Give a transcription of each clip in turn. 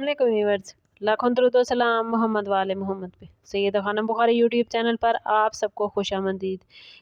अस्सलामुअलैकुम व्यूअर्स, लाखों दरूद व सलाम मोहम्मद वाले मोहम्मद पे। सैयद खानम बुखारी यूट्यूब चैनल पर आप सबको खुशामदीद।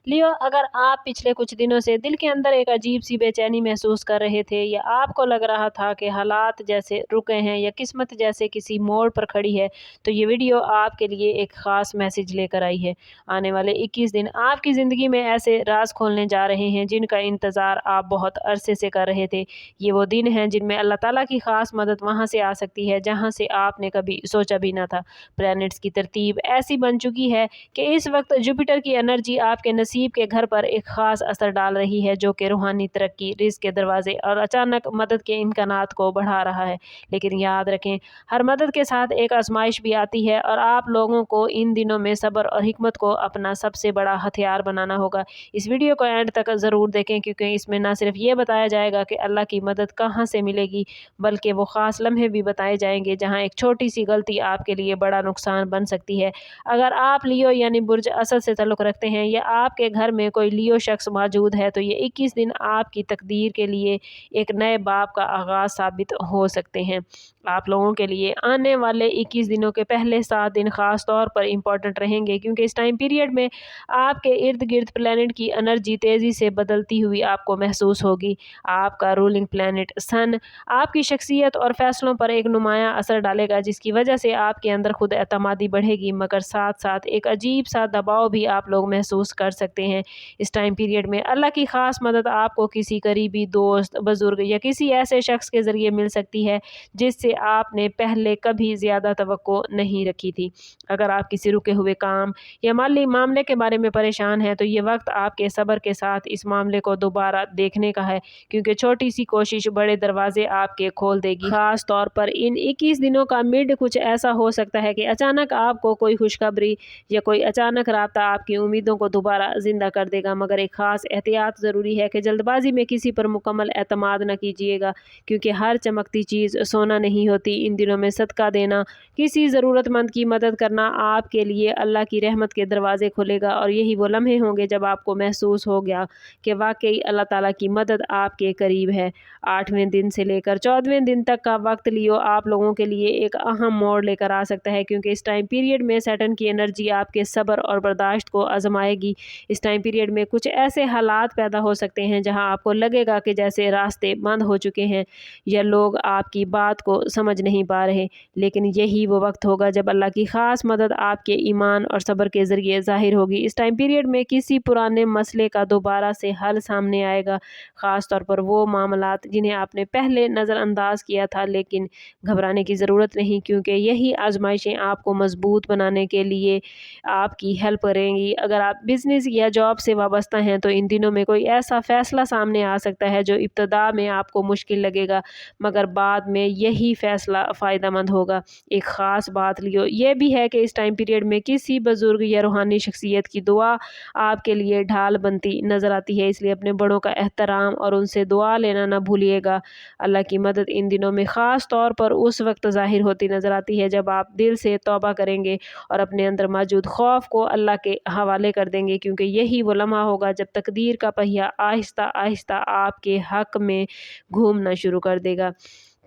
लियो, अगर आप पिछले कुछ दिनों से दिल के अंदर एक अजीब सी बेचैनी महसूस कर रहे थे या आपको लग रहा था कि हालात जैसे रुके हैं या किस्मत जैसे किसी मोड़ पर खड़ी है, तो ये वीडियो आपके लिए एक ख़ास मैसेज लेकर आई है। आने वाले 21 दिन आपकी ज़िंदगी में ऐसे राज खोलने जा रहे हैं जिनका इंतज़ार आप बहुत अरसे से कर रहे थे। ये वो दिन हैं जिनमें अल्लाह ताला की ख़ास मदद वहाँ से आ सकती है जहाँ से आपने कभी सोचा भी ना था। प्लैनेट्स की तरतीब ऐसी बन चुकी है कि इस वक्त जुपिटर की एनर्जी आपके नसीब के घर पर एक ख़ास असर डाल रही है, जो कि रूहानी तरक्की, रिज़्क़ के दरवाजे और अचानक मदद के इम्कानात को बढ़ा रहा है। लेकिन याद रखें, हर मदद के साथ एक आजमाइश भी आती है और आप लोगों को इन दिनों में सब्र और हिकमत को अपना सबसे बड़ा हथियार बनाना होगा। इस वीडियो को एंड तक ज़रूर देखें, क्योंकि इसमें ना सिर्फ ये बताया जाएगा कि अल्लाह की मदद कहाँ से मिलेगी, बल्कि वो ख़ास लम्हे भी बताए जाएंगे जहाँ एक छोटी सी गलती आपके लिए बड़ा नुकसान बन सकती है। अगर आप लियो यानी बुर्ज असद से ताल्लुक़ रखते हैं या आपके घर में कोई लियो शख्स मौजूद है, तो ये 21 दिन आपकी तकदीर के लिए एक नए बाब का आगाज़ साबित हो सकते हैं। आप लोगों के लिए आने वाले 21 दिनों के पहले 7 दिन ख़ास तौर पर इम्पॉर्टेंट रहेंगे, क्योंकि इस टाइम पीरियड में आपके इर्द गिर्द प्लैनेट की एनर्जी तेज़ी से बदलती हुई आपको महसूस होगी। आपका रूलिंग प्लैनेट सन आपकी शख्सियत और फैसलों पर एक नुमायाँ असर डालेगा, जिसकी वजह से आपके अंदर खुद एतमादी बढ़ेगी, मगर साथ साथ एक अजीब सा दबाव भी आप लोग महसूस कर सकते हैं। इस टाइम पीरियड में अल्लाह की ख़ास मदद आपको किसी करीबी दोस्त, बुज़ुर्ग या किसी ऐसे शख्स के ज़रिए मिल सकती है जिससे आपने पहले कभी ज़्यादा तवक्को नहीं रखी थी। अगर आप किसी रुके हुए काम या माली मामले के बारे में परेशान हैं, तो ये वक्त आपके सब्र के साथ इस मामले को दोबारा देखने का है, क्योंकि छोटी सी कोशिश बड़े दरवाजे आपके खोल देगी। खास तौर पर इन 21 दिनों का मिड कुछ ऐसा हो सकता है कि अचानक आपको कोई खुशखबरी या कोई अचानक राब्ता आपकी उम्मीदों को दोबारा जिंदा कर देगा, मगर एक खास एहतियात ज़रूरी है कि जल्दबाजी में किसी पर मुकम्मल एतमाद न कीजिएगा, क्योंकि हर चमकती चीज़ सोना नहीं होती। इन दिनों में सदका देना, किसी ज़रूरतमंद की मदद करना आपके लिए अल्लाह की रहमत के दरवाजे खोलेगा, और यही वो लम्हे होंगे जब आपको महसूस हो गया कि वाकई अल्लाह ताला की मदद आपके करीब है। 8वें दिन से लेकर 14वें दिन तक का वक्त लियो आप लोगों के लिए एक अहम मोड़ लेकर आ सकता है, क्योंकि इस टाइम पीरियड में सैटर्न की एनर्जी आपके सब्र और बर्दाश्त को आजमाएगी। इस टाइम पीरियड में कुछ ऐसे हालात पैदा हो सकते हैं जहां आपको लगेगा कि जैसे रास्ते बंद हो चुके हैं या लोग आपकी बात को समझ नहीं पा रहे, लेकिन यही वो वक्त होगा जब अल्लाह की ख़ास मदद आपके ईमान और सब्र के ज़रिए ज़ाहिर होगी। इस टाइम पीरियड में किसी पुराने मसले का दोबारा से हल सामने आएगा, ख़ास तौर पर वो मामलात जिन्हें आपने पहले नज़रअंदाज किया था। लेकिन घबराने की ज़रूरत नहीं, क्योंकि यही आजमाइशें आपको मजबूत बनाने के लिए आपकी हेल्प करेंगी। अगर आप बिज़नेस या जॉब से वाबस्ता हैं, तो इन दिनों में कोई ऐसा फ़ैसला सामने आ सकता है जो इब्तदा में आपको मुश्किल लगेगा, मगर बाद में यही फ़ैसला फ़ायदेमंद होगा। एक ख़ास बात लियो ये भी है कि इस टाइम पीरियड में किसी बुज़ुर्ग या रूहानी शख्सियत की दुआ आपके लिए ढाल बनती नज़र आती है, इसलिए अपने बड़ों का एहतराम और उनसे दुआ लेना ना भूलिएगा। अल्लाह की मदद इन दिनों में ख़ास तौर पर उस वक्त ज़ाहिर होती नज़र आती है जब आप दिल से तौबा करेंगे और अपने अंदर मौजूद खौफ को अल्लाह के हवाले कर देंगे, क्योंकि यही वो लम्हा होगा जब तकदीर का पहिया आहिस्ता आहिस्ता आपके हक़ में घूमना शुरू कर देगा।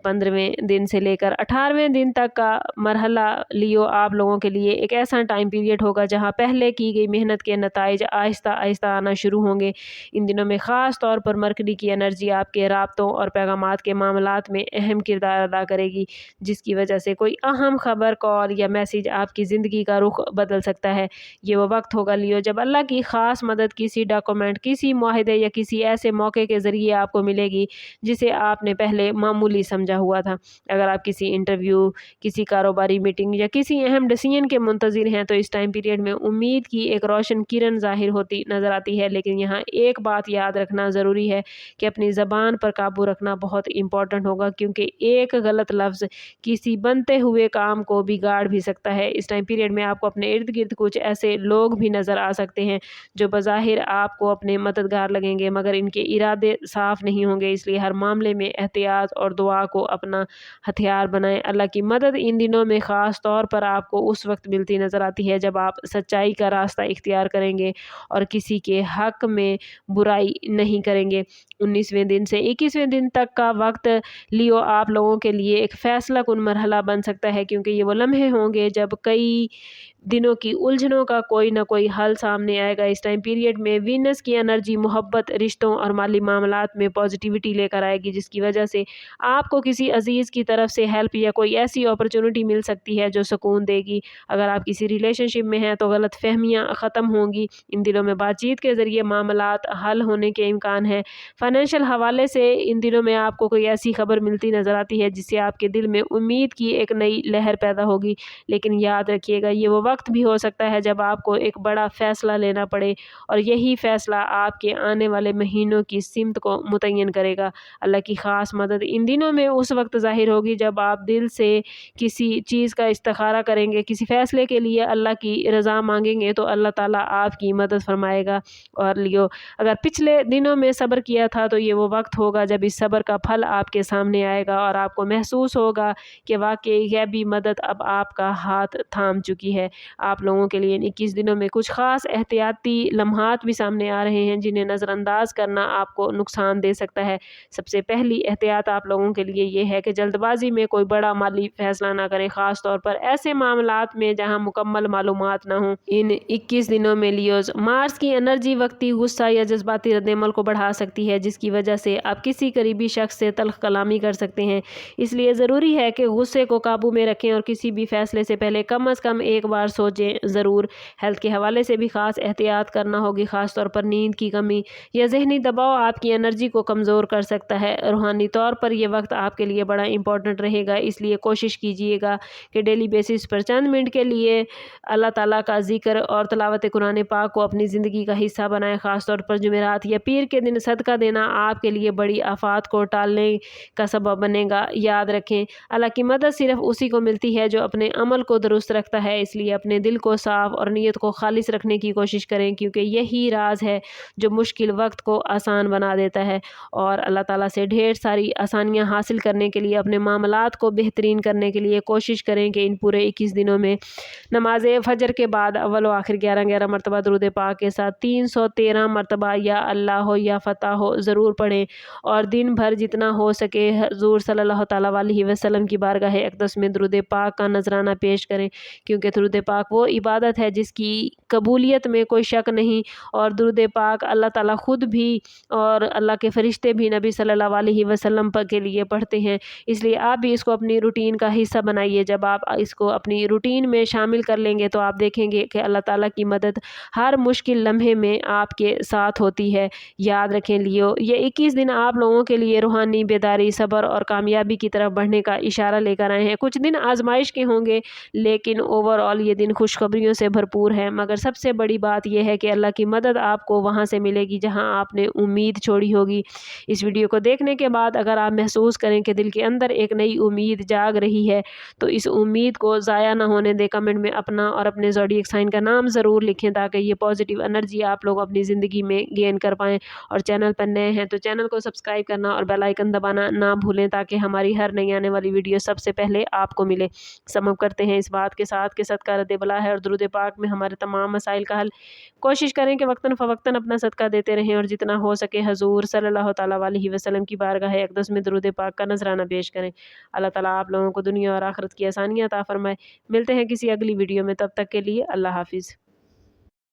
15वें दिन से लेकर 18वें दिन तक का मरहला लियो आप लोगों के लिए एक ऐसा टाइम पीरियड होगा जहां पहले की गई मेहनत के नताइज आहिस्ता आहिस्ता आना शुरू होंगे। इन दिनों में ख़ास तौर पर मरकरी की एनर्जी आपके राब्तों और पैगामात के मामलात में अहम किरदार अदा करेगी, जिसकी वजह से कोई अहम खबर, कॉल या मैसेज आपकी ज़िंदगी का रुख बदल सकता है। ये वो वक्त होगा लियो जब अल्लाह की ख़ास मदद किसी डॉक्यूमेंट, किसी मुआहदे या किसी ऐसे मौके के ज़रिए आपको मिलेगी जिसे आपने पहले मामूली समझा हुआ था। अगर आप किसी इंटरव्यू, किसी कारोबारी मीटिंग या किसी अहम डिसीजन के मुंतज़िर हैं, तो इस टाइम पीरियड में उम्मीद की एक रोशन किरण ज़ाहिर होती नज़र आती है। लेकिन यहाँ एक बात याद रखना ज़रूरी है कि अपनी ज़बान पर काबू रखना बहुत इंपॉर्टेंट होगा, क्योंकि एक गलत लफ्ज़ किसी बनते हुए काम को बिगाड़ भी सकता है। इस टाइम पीरियड में आपको अपने इर्द गिर्द कुछ ऐसे लोग भी नज़र आ सकते हैं जो बज़ाहिर आपको अपने मददगार लगेंगे, मगर इनके इरादे साफ नहीं होंगे, इसलिए हर मामले में एहतियात और दुआ को अपना हथियार बनाएं। अल्लाह की मदद इन दिनों में ख़ास तौर पर आपको उस वक्त मिलती नज़र आती है जब आप सच्चाई का रास्ता इख्तियार करेंगे और किसी के हक में बुराई नहीं करेंगे। 19वें दिन से 21वें दिन तक का वक्त लियो आप लोगों के लिए एक फ़ैसला कुन मरहला बन सकता है, क्योंकि ये वो लम्हे होंगे जब कई दिनों की उलझनों का कोई ना कोई हल सामने आएगा। इस टाइम पीरियड में वीनस की एनर्जी मोहब्बत, रिश्तों और माली मामलात में पॉजिटिविटी लेकर आएगी, जिसकी वजह से आपको किसी अजीज़ की तरफ से हेल्प या कोई ऐसी अपॉर्चुनिटी मिल सकती है जो सुकून देगी। अगर आप किसी रिलेशनशिप में हैं तो गलत फहमियाँ ख़त्म होंगी। इन दिनों में बातचीत के ज़रिए मामलात हल होने के इम्कान है। फाइनेंशियल हवाले से इन दिनों में आपको कोई ऐसी खबर मिलती नज़र आती है जिससे आपके दिल में उम्मीद की एक नई लहर पैदा होगी। लेकिन याद रखिएगा, ये वो वक्त भी हो सकता है जब आपको एक बड़ा फ़ैसला लेना पड़े और यही फ़ैसला आपके आने वाले महीनों की सिमत को मुतय्यन करेगा। अल्लाह की ख़ास मदद इन दिनों में उस वक्त ज़ाहिर होगी जब आप दिल से किसी चीज़ का इस्तिखारा करेंगे, किसी फ़ैसले के लिए अल्लाह की रज़ा मांगेंगे तो अल्लाह ताला आपकी मदद फरमाएगा। और लियो, अगर पिछले दिनों में सब्र किया था तो ये वो वक्त होगा जब इस सब्र का फल आपके सामने आएगा और आपको महसूस होगा कि वाकई यह भी मदद अब आपका हाथ थाम चुकी है। आप लोगों के लिए इन 21 दिनों में कुछ ख़ास एहतियाती लम्हात भी सामने आ रहे हैं जिन्हें नज़रअंदाज करना आपको नुकसान दे सकता है। सबसे पहली एहतियात आप लोगों के लिए ये है कि जल्दबाजी में कोई बड़ा माली फ़ैसला ना करें, ख़ास तौर पर ऐसे मामलात में जहां मुकम्मल मालूमात ना हों। इन 21 दिनों में लियोज़ मार्स की एनर्जी वक्ती गुस्सा या जज्बाती रद्द-ए-अमल को बढ़ा सकती है, जिसकी वजह से आप किसी करीबी शख्स से तल्ख़ कलामी कर सकते हैं। इसलिए ज़रूरी है कि गुस्से को काबू में रखें और किसी भी फ़ैसले से पहले कम अज़ कम एक बार सोचें ज़रूर। हेल्थ के हवाले से भी ख़ास एहतियात करना होगी, ख़ास तौर पर नींद की कमी या ज़हनी दबाव आपकी एनर्जी को कमज़ोर कर सकता है। रूहानी तौर पर यह वक्त आपके लिए बड़ा इंपॉर्टेंट रहेगा, इसलिए कोशिश कीजिएगा कि डेली बेसिस पर चंद मिनट के लिए अल्लाह ताला का ज़िक्र और तिलावत कुरान पाक को अपनी ज़िंदगी का हिस्सा बनाएं। ख़ास तौर पर जुमेरात या पीर के दिन सदका देना आपके लिए बड़ी आफात को टालने का सबब बनेगा। याद रखें, अल्लाह की मदद सिर्फ उसी को मिलती है जो अपने अमल को दुरुस्त रखता है, इसलिए अपने दिल को साफ और नीयत को खालिस रखने की कोशिश करें, क्योंकि यही राज है जो मुश्किल वक्त को आसान बना देता है। और अल्लाह ताला से ढेर सारी आसानियाँ हासिल करने के लिए, अपने मामलात को बेहतरीन करने के लिए कोशिश करें कि इन पूरे 21 दिनों में नमाज फजर के बाद अव्वल व आखिर 11-11 मरतबा दुरूद पाक के साथ 313 मरतबा या अल्लाह हो या फ़तह हो ज़रूर पढ़ें और दिन भर जितना हो सके हुज़ूर सल्लल्लाहु तआला अलैहि वसल्लम की बारगाह अक़दस में दुरूद पाक का नजराना पेश करें, क्योंकि दुरूद पाक वो इबादत है जिसकी कबूलियत में कोई शक नहीं। और दुरूद पाक अल्लाह ताला ख़ुद भी और अल्लाह के फ़रिश्ते भी नबी सल्लल्लाहु अलैहि वसल्लम के लिए पढ़ते हैं, इसलिए आप भी इसको अपनी रूटीन का हिस्सा बनाइए। जब आप इसको अपनी रूटीन में शामिल कर लेंगे तो आप देखेंगे कि अल्लाह ताला की मदद हर मुश्किल लम्हे में आपके साथ होती है। याद रखें लियो, ये 21 दिन आप लोगों के लिए रूहानी बेदारी, सब्र और कामयाबी की तरफ बढ़ने का इशारा लेकर आए हैं। कुछ दिन आजमाइश के होंगे, लेकिन ओवरऑल ये दिन खुशखबरियों से भरपूर है। मगर सबसे बड़ी बात यह है कि अल्लाह की मदद आपको वहाँ से मिलेगी जहाँ आपने उम्मीद छोड़ी होगी। इस वीडियो को देखने के बाद अगर आप महसूस करें कि दिल के अंदर एक नई उम्मीद जाग रही है तो इस उम्मीद को ज़ाया ना होने दें। कमेंट में अपना और अपने ज़ोडिएक साइन का नाम ज़रूर लिखें ताकि ये पॉजिटिव एनर्जी आप लोग अपनी ज़िंदगी में गेन कर पाएँ। और चैनल पर नए हैं तो चैनल को सब्सक्राइब करना और बेल आइकन दबाना ना भूलें ताकि हमारी हर नई आने वाली वीडियो सबसे पहले आपको मिले। समझ करते हैं इस बात के साथ कि सदका रद्द बला है और दुरूद पाक में हमारे तमाम मसाइल का हल। कोशिश करें कि वक्तन फ़वक्तन अपना सदका देते रहें और जितना हो सके हुज़ूर सल्लल्लाहु तआला अलैहि वसल्लम की बारगाह अक़दस में दुरूद पाक का नजराना पेश करें। अल्लाह ताला आप लोगों को दुनिया और आखिरत की आसानियाँ अता फरमाए। मिलते हैं किसी अगली वीडियो में, तब तक के लिए अल्लाह हाफ़िज़।